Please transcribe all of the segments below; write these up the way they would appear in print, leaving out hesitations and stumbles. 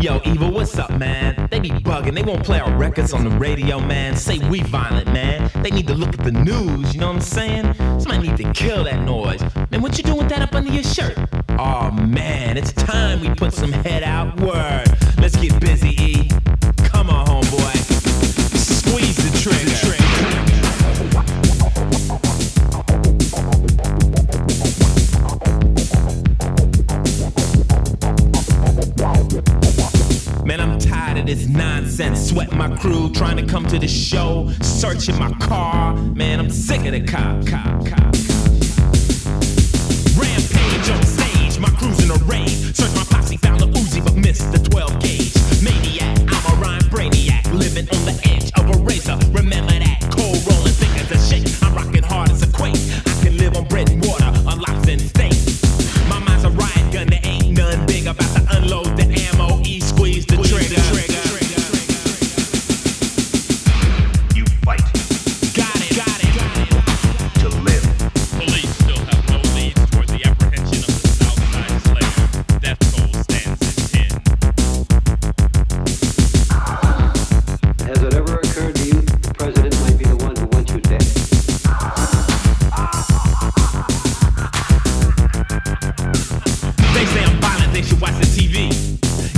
Yo, Evil, what's up, man? They be bugging, they won't play our records on the radio, man. Say we violent, man. They need to look at the news, you know what I'm saying? Somebody need to kill that noise. Man, what you doing with that up under your shirt? Oh man, it's time we put some head out. Word. Let's get busy, E. Come on, homeboy. Squeeze the trigger. Man, I'm tired of this nonsense. Sweat my crew, trying to come to the show, searching my car. Man, I'm sick of the cop. Rampage on stage, my crew's in a raid. Search my posse, found the Uzi, but missed the 12 gauge. Maniac, I'm a rhyme brainiac, living on the edge of a razor. Remember that, cold rolling, thick as a shake. I'm rocking hard as a quake. I can live on bread and water, on lox and steak. My mind's a riot gun, there ain't none big. About to unload the ammo, squeeze the trigger. You fight. Got it. To live. Police still have no leads toward the apprehension of the Southside Slayer. Death toll stands at 10. Has it ever occurred to you that the president might be the one who wants you dead? They say I'm violent, they should watch the TV.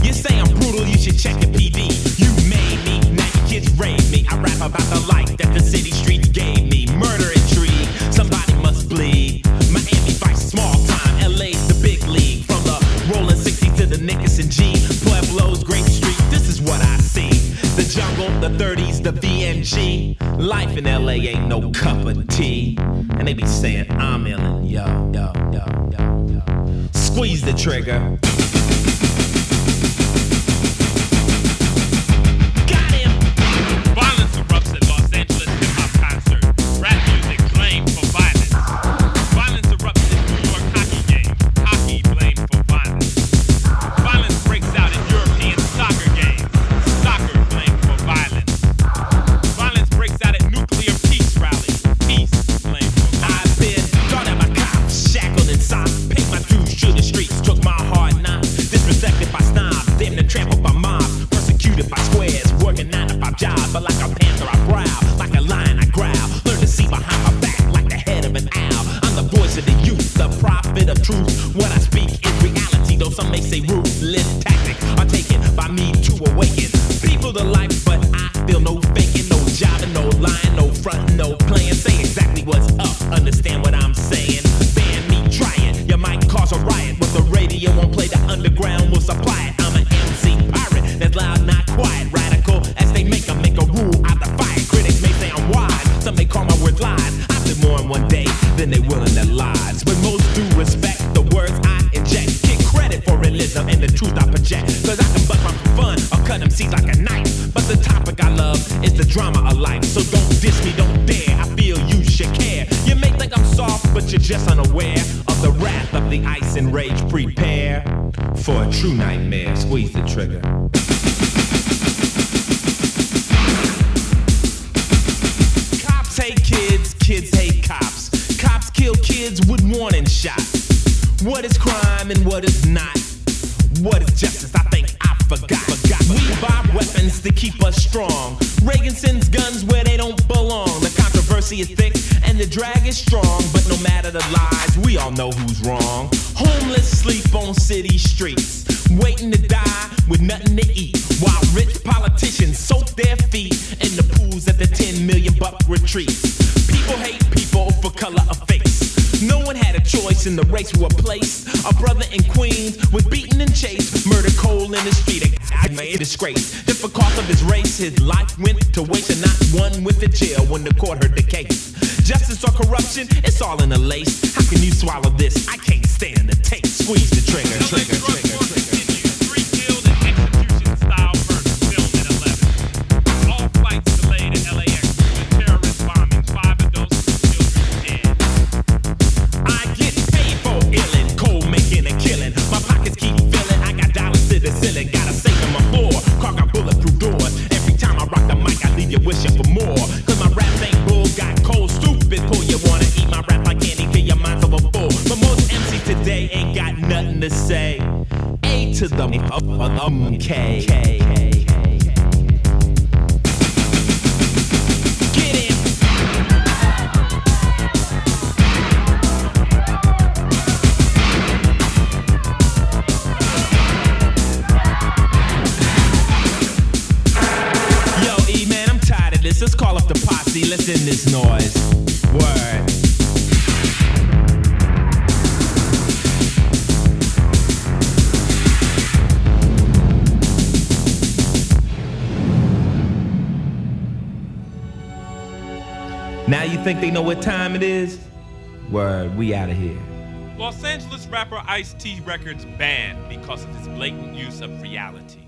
You say I'm brutal, you should check the PD. You made me, now your kids raised me. I rap about the life that the city streets gave me. Murder intrigue, somebody must bleed. Miami Vice, small time, LA's the big league. From the rolling 60 to the Nickerson G. Pueblo's Grape Street, this is what I see. The jungle, the 30s, the VNG. Life in LA ain't no cup of tea. And they be saying I'm illin', yo. Squeeze the trigger. Got him! Violence erupts at Los Angeles hip-hop concert. Rap music blamed for violence. Violence erupts at New York hockey game. Hockey blamed for violence. Violence breaks out at European soccer games. Soccer blamed for violence. Violence breaks out at nuclear peace rallies. Peace blamed for violence. I've been thought at my cops, shackled and socked. Paid my dues to the streets, took my hard knocks. Disrespected by snobs, damn near trampled by mobs. Persecuted by squares, working 9 to 5 jobs. But like a panther I growl, like a lion I growl. Learn to see behind my back like the head of an owl. I'm the voice of the youth, the prophet of truth. What I speak is reality, though some may say ruthless tactics are taken by me to awaken people to life. But I feel no faking, no jobbing, no lying, no fronting, no playing. Say exactly what's up, understand what I'm saying. Ban me trying, you might cause a riot. With the radio won't play, the underground will supply it. I'm an MC pirate, that's loud, not quiet. Radical as they make a rule, I defy it. Critics may say I'm wise, some may call my words lies. I live more in one day than they will in their lives. With most due respect, the words I inject get credit for realism and the truth I project. Cause I can bust rhyme for fun or cut them seeds like a knife. But the topic I love is the drama of life. So don't diss me, don't dare, I feel you should care. You may think I'm soft, but you're just unaware of the wrath of the ice and rage. Prepare for a true nightmare. Squeeze the trigger. Cops hate kids, kids hate cops. Cops kill kids with warning shots. What is crime and what is not? What is justice? I think I forgot. We buy weapons to keep us strong. Reagan sends guns where they don't belong. The controversy is thick and the drag is strong. But no matter the lies, we all know who's wrong. Homeless sleep on city streets, waiting to die with nothing to eat. While rich politicians soak their feet in the pools at the 10 million buck retreats. People hate people for color of face. No one had a choice in the race for a place. A brother in Queens was beaten and chased, murdered cold in the street. I made a disgrace. Just because of his race, his life went to waste, and not one went to jail when the court heard the case. Justice or corruption, it's all in a lace. How can you swallow this? I can't stand the taste. Squeeze the trigger. Three killed in execution-style murder filmed at 11. All flights delayed at LAX with terrorist bombing. 5 adults and 2 children dead. I get paid for illin', cold making a killing. My pockets keep filling, I got dollars to the ceiling. Gotta save on my floor, car got bulletproof doors. Every time I rock the mic, I leave you wishing for more. Cause my rap ain't bull, got cold, stupid pull. You wanna eat my rap like candy, fill your minds over full. But most MCs today ain't got nothing to say. K. Get in. Yo, E man, I'm tired of this. Let's call up the posse. Let's end this noise. Word. Now you think they know what time it is? Word, we out of here. Los Angeles rapper Ice-T Records banned because of his blatant use of reality.